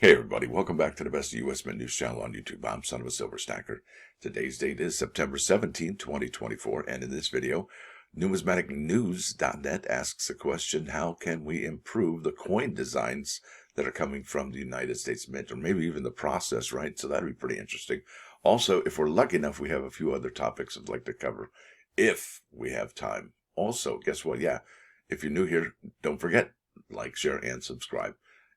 Hey everybody, welcome back to the best U.S. Mint News channel on YouTube. I'm Son of a Silver Stacker. Today's date is September 17, 2024, and in this video, Numismaticnews.net asks the question, how can we improve the coin designs that are coming from the United States Mint, or maybe even the process, right? So that'd be pretty interesting. Also, if we're lucky enough, we have a few other topics I'd like to cover, if we have time. Also, guess what? Yeah, if you're new here, don't forget, like, share, and subscribe.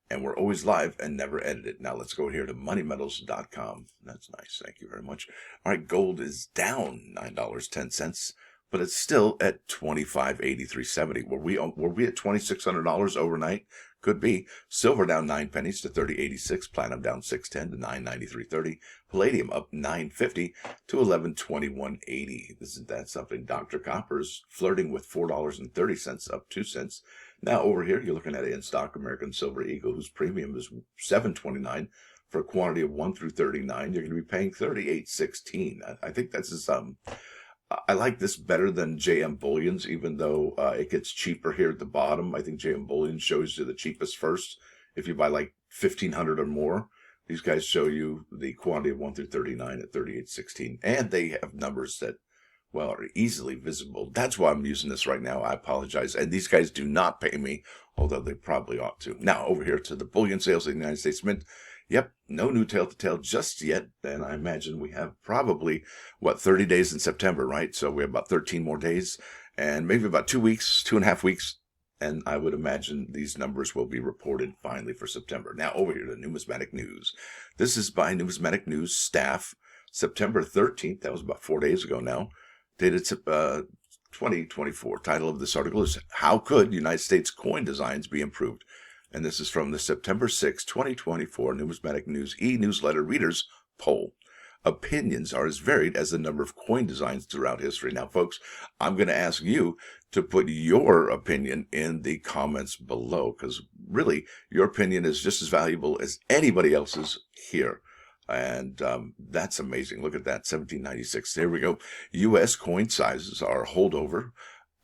And we're always live and never edited. Now let's go here to moneymetals.com. That's nice. Thank you very much. All right, gold is down $9.10, but it's still at $25.8370. Were we at $2,600 overnight? Could be. Silver down 9 pennies to 30.86. Platinum down 6.10 to 9.9330. Palladium up 9.50 to 11.2180. Isn't that something? Dr. Copper's flirting with $4.30, up 2 cents. Now over here, you're looking at in stock American Silver Eagle, whose premium is $7.29 for a quantity of 1 through 39. You're going to be paying $38.16. I think that's I like this better than JM Bullion's, even though it gets cheaper here at the bottom. I think JM Bullion shows you the cheapest first. If you buy like 1,500 or more, these guys show you the quantity of 1 through 39 at $38.16. And they have numbers that, well, are easily visible. That's why I'm using this right now. I apologize. And these guys do not pay me, although they probably ought to. Now, over here to the bullion sales of the United States Mint. Yep, no new tale to tell just yet. And I imagine we have probably, 30 days in September, right? So we have about 13 more days and maybe about 2 weeks, 2.5 weeks. And I would imagine these numbers will be reported finally for September. Now, over here to Numismatic News. This is by Numismatic News staff, September 13th. That was about 4 days ago now. Dated 2024. Title of this article is, How Could United States Coin Designs Be Improved? And this is from the September 6, 2024 Numismatic News e-newsletter readers poll. Opinions are as varied as the number of coin designs throughout history. Now, folks, I'm going to ask you to put your opinion in the comments below, because really, your opinion is just as valuable as anybody else's here. And that's amazing. Look at that, 1796. There we go. U.S. coin sizes are a holdover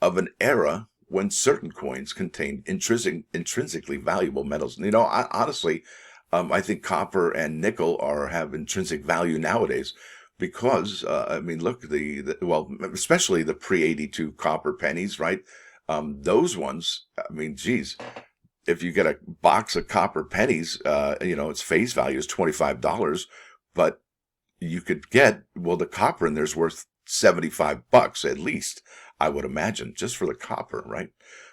of an era when certain coins contained intrinsically valuable metals. You know, honestly, I think copper and nickel have intrinsic value nowadays because, I mean, look, especially the pre-82 copper pennies, right? Those ones, I mean, geez. If you get a box of copper pennies, its face value is $25, but you could get, the copper in there's worth $75 at least, I would imagine, just for the copper, right?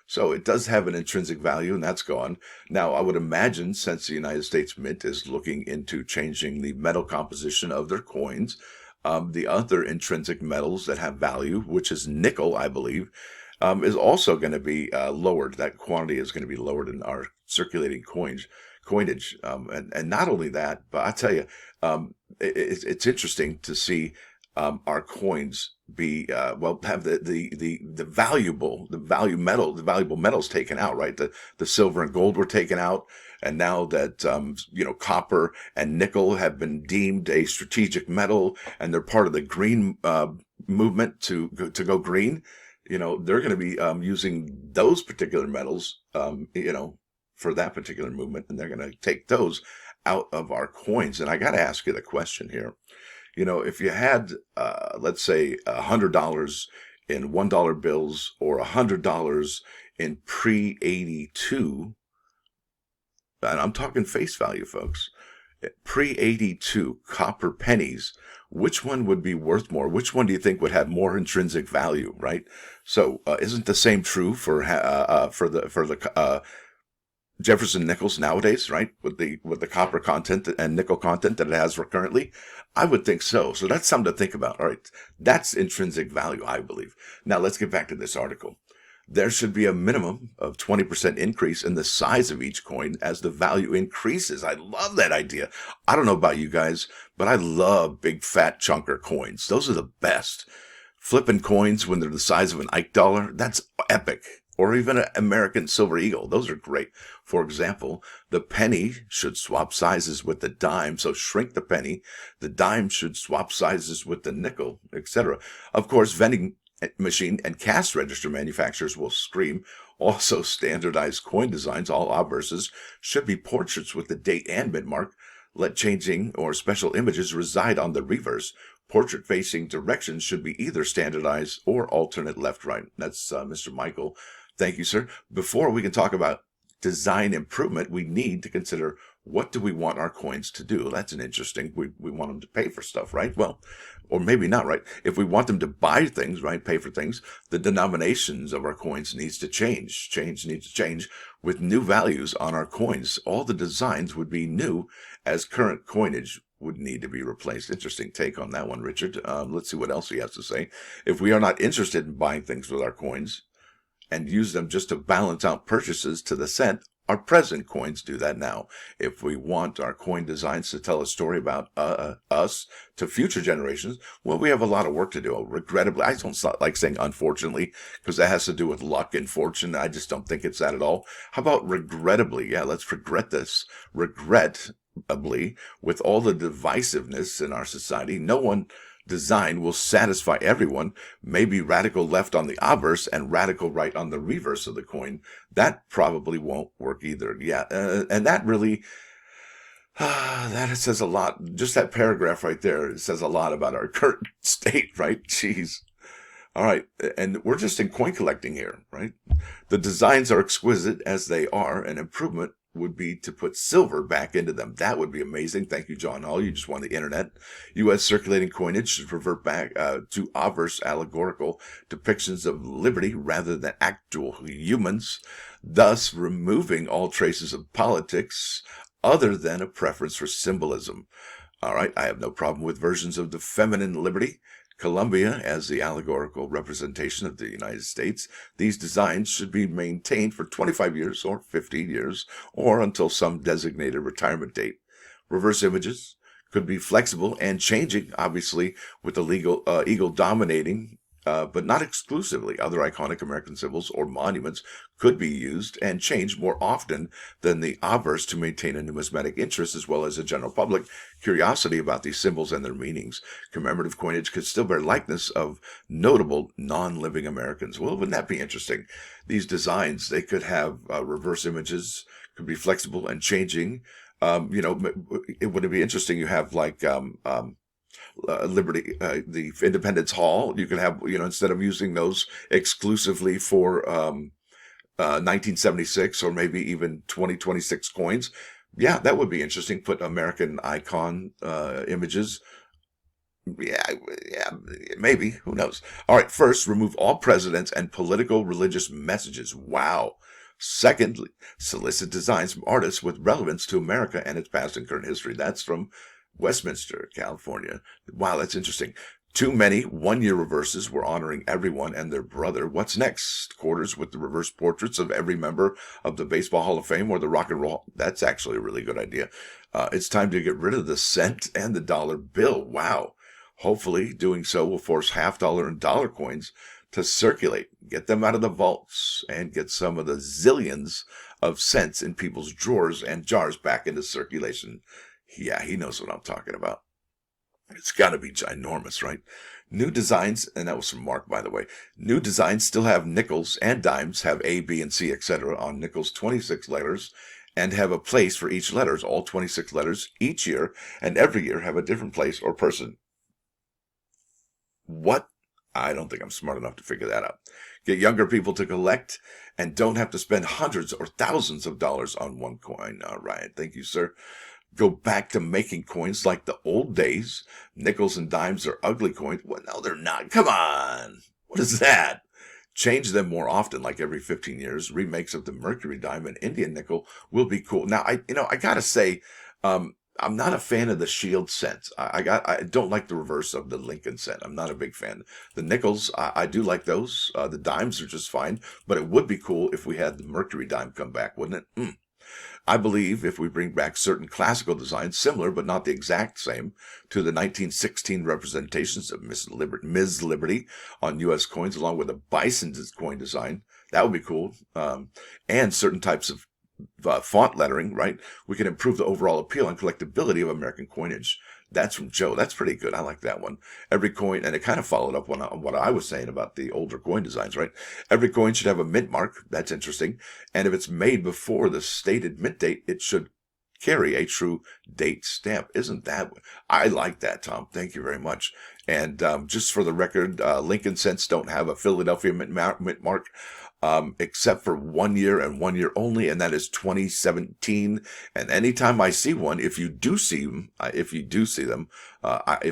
So it does have an intrinsic value, and that's gone. Now, I would imagine, since the United States Mint is looking into changing the metal composition of their coins, the other intrinsic metals that have value, which is nickel, I believe, is also going to be lowered. That quantity is going to be lowered in our circulating coinage. And not only that, but I tell you, it's interesting to see our coins be have the valuable metals taken out, right? The silver and gold were taken out, and now that copper and nickel have been deemed a strategic metal, and they're part of the green movement to go green. They're going to be using those particular metals, for that particular movement, and they're going to take those out of our coins. And I got to ask you the question here. If you had, let's say, $100 in $1 bills or $100 in pre-82, and I'm talking face value, folks, pre-82 copper pennies, which one would be worth more? Which one do you think would have more intrinsic value, right? So isn't the same true for the Jefferson nickels nowadays, right? With the copper content and nickel content that it has currently? I would think so. So that's something to think about. All right. That's intrinsic value, I believe. Now let's get back to this article. There should be a minimum of 20% increase in the size of each coin as the value increases. I love that idea. I don't know about you guys, but I love big fat chunker coins. Those are the best. Flipping coins when they're the size of an Ike dollar, that's epic. Or even an American Silver Eagle. Those are great. For example, the penny should swap sizes with the dime, so shrink the penny. The dime should swap sizes with the nickel, etc. Of course, vending machine and cash register manufacturers will scream, Also, standardized coin designs, all obverses, should be portraits with the date and mid-mark. Let changing or special images reside on the reverse. Portrait-facing directions should be either standardized or alternate left-right. That's Mr. Michael. Thank you, sir. Before we can talk about design improvement, we need to consider, what do we want our coins to do? That's an interesting, we want them to pay for stuff, right? Well, or maybe not, right? If we want them to buy things, right, pay for things, the denominations of our coins needs to change. Needs to change with new values on our coins. All the designs would be new, as current coinage would need to be replaced. Interesting take on that one, Richard. Let's see what else he has to say. If we are not interested in buying things with our coins and use them just to balance out purchases to the cent, our present coins do that now. If we want our coin designs to tell a story about us to future generations, well, we have a lot of work to do. Regrettably, I don't like saying unfortunately, because that has to do with luck and fortune. I just don't think it's that at all. How about regrettably? Yeah, let's regret this. Regrettably, with all the divisiveness in our society, no one design will satisfy everyone. Maybe radical left on the obverse and radical right on the reverse of the coin. That probably won't work either. Yeah, and that really, that says a lot. Just that paragraph right there says a lot about our current state, right? Jeez. All right, and we're just in coin collecting here, right? The designs are exquisite as they are. An improvement would be to put silver back into them. That would be amazing. Thank you, John Hall. You just won the internet. U.S. circulating coinage should revert back to obverse allegorical depictions of liberty rather than actual humans, thus removing all traces of politics other than a preference for symbolism. All right, I have no problem with versions of the feminine liberty. Columbia as the allegorical representation of the United States. These designs should be maintained for 25 years or 50 years or until some designated retirement date. Reverse images could be flexible and changing, obviously, with the eagle dominating, but not exclusively. Other iconic American symbols or monuments could be used and changed more often than the obverse to maintain a numismatic interest as well as a general public curiosity about these symbols and their meanings. Commemorative coinage could still bear likeness of notable non-living Americans. Well, wouldn't that be interesting? These designs, they could have reverse images, could be flexible and changing. It would be interesting. You have like Liberty, the Independence Hall. You can have, instead of using those exclusively for 1976 or maybe even 2026 coins. Yeah, that would be interesting. Put American icon images. Yeah, maybe. Who knows? All right, first, remove all presidents and political religious messages. Wow. Secondly, solicit designs from artists with relevance to America and its past and current history. That's from Westminster, California. Wow, that's interesting. Too many one-year reverses. We're honoring everyone and their brother. What's next? Quarters with the reverse portraits of every member of the Baseball Hall of Fame or the Rock and Roll. That's actually a really good idea. It's time to get rid of the cent and the dollar bill. Wow. Hopefully, doing so will force half-dollar and dollar coins to circulate. Get them out of the vaults and get some of the zillions of cents in people's drawers and jars back into circulation. Yeah, he knows what I'm talking about. It's got to be ginormous, right? New designs, and that was from Mark, by the way. New designs still have nickels and dimes, have A, B, and C, etc. on nickels 26 letters, and have a place for each letters, all 26 letters each year, and every year have a different place or person. What? I don't think I'm smart enough to figure that out. Get younger people to collect and don't have to spend hundreds or thousands of dollars on one coin. All right. Thank you, sir. Go back to making coins like the old days. Nickels and dimes are ugly coins. Well, no, they're not. Come on. What is that? Change them more often, like every 15 years. Remakes of the Mercury dime and Indian nickel will be cool. Now, I gotta say, I'm not a fan of the shield cents. I don't like the reverse of the Lincoln cent. I'm not a big fan. The nickels, I do like those. The dimes are just fine, but it would be cool if we had the Mercury dime come back, wouldn't it? I believe if we bring back certain classical designs, similar but not the exact same, to the 1916 representations of Ms. Liberty on U.S. coins, along with a bison coin design, that would be cool. And certain types of font lettering, right? We can improve the overall appeal and collectability of American coinage. That's from Joe. That's pretty good. I like that one. Every coin, and it kind of followed up on what I was saying about the older coin designs, right? Every coin should have a mint mark. That's interesting. And if it's made before the stated mint date, it should carry a true date stamp. Isn't that? I like that, Tom. Thank you very much. And just for the record, Lincoln Cents don't have a Philadelphia mint mark. Except for 1 year and 1 year only, and that is 2017. And anytime I see one, if you do see them, if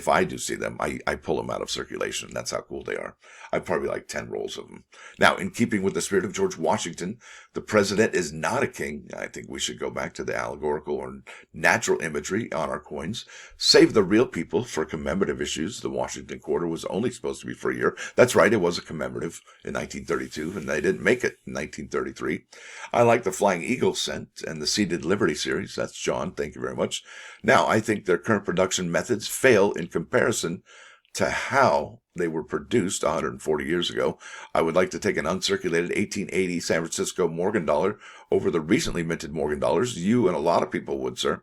I do see them, I pull them out of circulation. That's how cool they are. I probably like 10 rolls of them. Now, in keeping with the spirit of George Washington, the president is not a king. I think we should go back to the allegorical or natural imagery on our coins. Save the real people for commemorative issues. The Washington Quarter was only supposed to be for a year. That's right, it was a commemorative in 1932, and they didn't make it in 1933. I like the Flying Eagle cent and the Seated Liberty series. That's John. Thank you very much. Now, I think their current production methods fail in comparison to how they were produced 140 years ago. I would like to take an uncirculated 1880 San Francisco Morgan dollar over the recently minted Morgan dollars. You and a lot of people would, sir.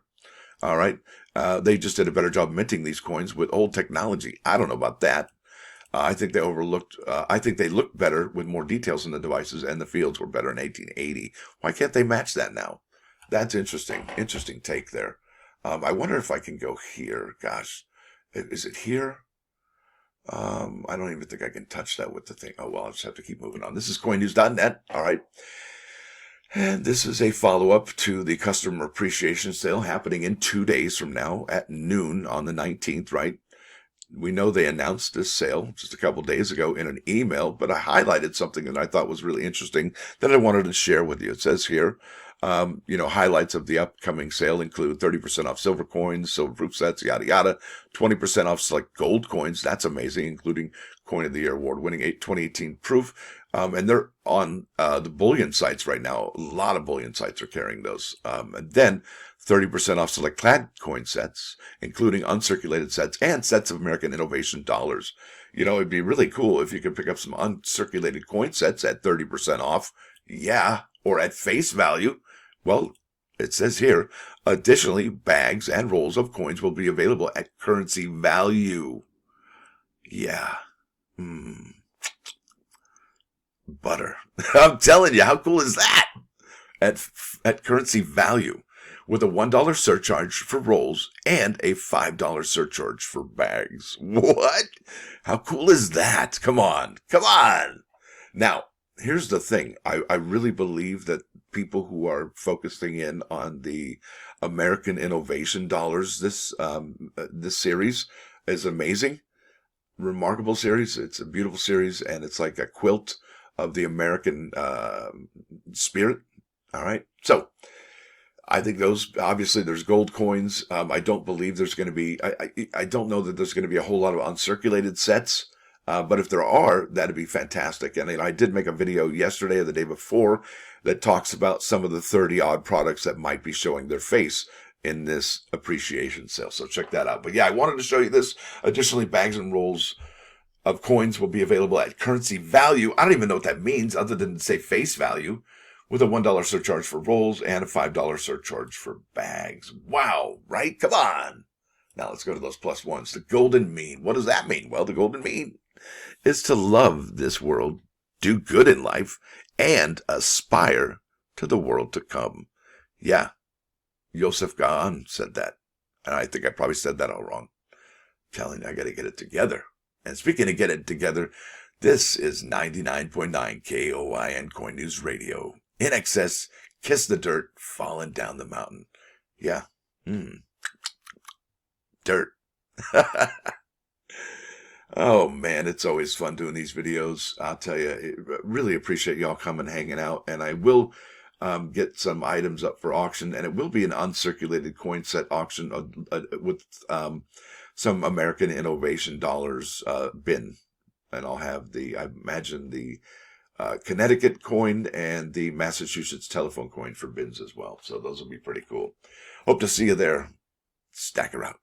All right. They just did a better job minting these coins with old technology. I don't know about that. I think they overlooked, I think they looked better with more details in the devices, and the fields were better in 1880. Why can't they match that now? That's interesting. Interesting take there. I wonder if I can go here. Gosh, is it here? I don't even think I can touch that with the thing. Oh, well, I'll just have to keep moving on. This is coinnews.net. All right. And this is a follow-up to the customer appreciation sale happening in 2 days from now at noon on the 19th, right? We know they announced this sale just a couple days ago in an email, but I highlighted something that I thought was really interesting that I wanted to share with you. It says here, highlights of the upcoming sale include 30% off silver coins, silver proof sets, yada, yada, 20% off select gold coins. That's amazing, including Coin of the Year award-winning 2018 proof. And they're on the Bullion sites right now. A lot of Bullion sites are carrying those. And then 30% off select clad coin sets, including uncirculated sets and sets of American Innovation dollars. It'd be really cool if you could pick up some uncirculated coin sets at 30% off. Yeah, or at face value. Well, it says here, additionally, bags and rolls of coins will be available at currency value. Yeah. Butter. I'm telling you, how cool is that? At currency value, with a $1 surcharge for rolls and a $5 surcharge for bags. What? How cool is that? Come on. Now, here's the thing. I really believe that people who are focusing in on the American Innovation dollars, this series is amazing. Remarkable series. It's a beautiful series, and it's like a quilt of the American spirit. All right. So I think those, obviously there's gold coins. I don't believe there's going to be, I don't know that there's going to be a whole lot of uncirculated sets. But if there are, that'd be fantastic. And I did make a video yesterday or the day before that talks about some of the 30 odd products that might be showing their face in this appreciation sale. So check that out. But yeah, I wanted to show you this. Additionally, bags and rolls of coins will be available at currency value. I don't even know what that means other than to say face value, with a $1 surcharge for rolls and a $5 surcharge for bags. Wow, right? Come on. Now let's go to those plus ones. The golden mean. What does that mean? Well, the golden mean is to love this world, do good in life, and aspire to the world to come. Yeah, Yosef Gaon said that. And I think I probably said that all wrong. Telling you, I got to get it together. And speaking of get it together, this is 99.9 KOIN Coin News Radio. INXS, kiss the dirt, falling down the mountain. Yeah. Dirt. Oh, man, it's always fun doing these videos. I'll tell you, really appreciate y'all coming hanging out. And I will get some items up for auction. And it will be an uncirculated coin set auction with some American Innovation dollars bin. And I'll have I imagine the Connecticut coin and the Massachusetts telephone coin for bins as well. So those will be pretty cool. Hope to see you there. Stacker out.